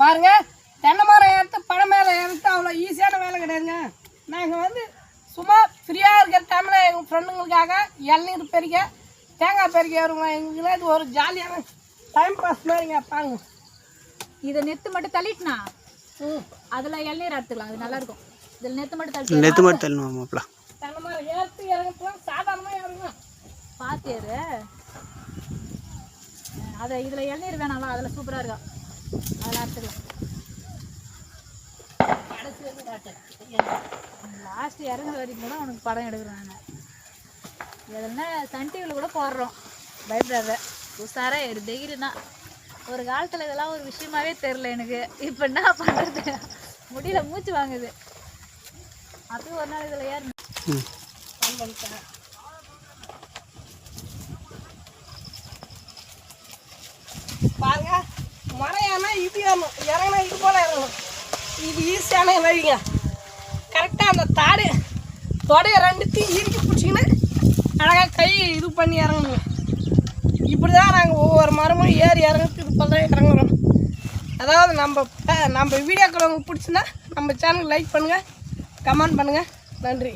பாருங்க, தென்னை மரம் ஏற்று பனை மேலே ஏற்று அவ்வளோ ஈஸியான வேலை கிடையாதுங்க. நாங்கள் வந்து சும்மா ஃப்ரீயாக இருக்கிற டைமில் எங்கள் ஃப்ரெண்டுங்களுக்காக இளநீர் பெருக்க தேங்காய் பெருக்க வருங்க. எங்களுக்கு இது ஒரு ஜாலியான டைம் பாஸ் மாதிரிங்க. பாருங்க, இதை நெத்து மட்டும் தள்ளிட்டுனா அதில் இளநீர் எடுத்துக்கலாம். அது நல்லாயிருக்கும். இதில் நெத்து மட்டும் நெத்து மட்டும் தள்ளணுமாப்ல. தென்னை மரம் ஏற்று இறங்கலாம் சாதாரணமாக இறங்க பாத்தியாரு. அதை இதில் இளநீர் வேணாம்ல, அதில் சூப்பராக இருக்கும். அதெல்லாம் எடுத்துக்கலாம். லாஸ்ட் இறங்குற வரைக்கும் கூட உனக்கு படம் எடுக்கிறேன். நான் எதுனா சன் டிவியில் கூட போடுறோம். பயப்படாத, உஷாராக ஒரு தைரி தான். ஒரு காலத்தில் இதெல்லாம் ஒரு விஷயமாவே தெரில எனக்கு. இப்போ என்ன பண்ணுறது, முடியல, மூச்சு வாங்குது. அப்பயும் ஒரு நாள் இதில் ஏறணும். பாருங்க, மரம் ஏன்னா இது ஏறணும், இறங்கினா இது போல இறங்கணும். இது ஈஸியான வழிங்க. கரெக்டாக அந்த தாடு தொடைய ரெண்டுத்தையும் இறுக்கி பிடிச்சிக்கின்னு அழகாக கை இது பண்ணி இறங்கணுங்க. இப்படி தான் நாங்கள் ஒவ்வொரு மரமும் ஏறி இறங்கிறது இது போல தான் இறங்குறோம். அதாவது நம்ம வீடியோக்கள் உங்களுக்கு பிடிச்சுன்னா நம்ம சேனல் லைக் பண்ணுங்கள், கமெண்ட் பண்ணுங்கள். நன்றி.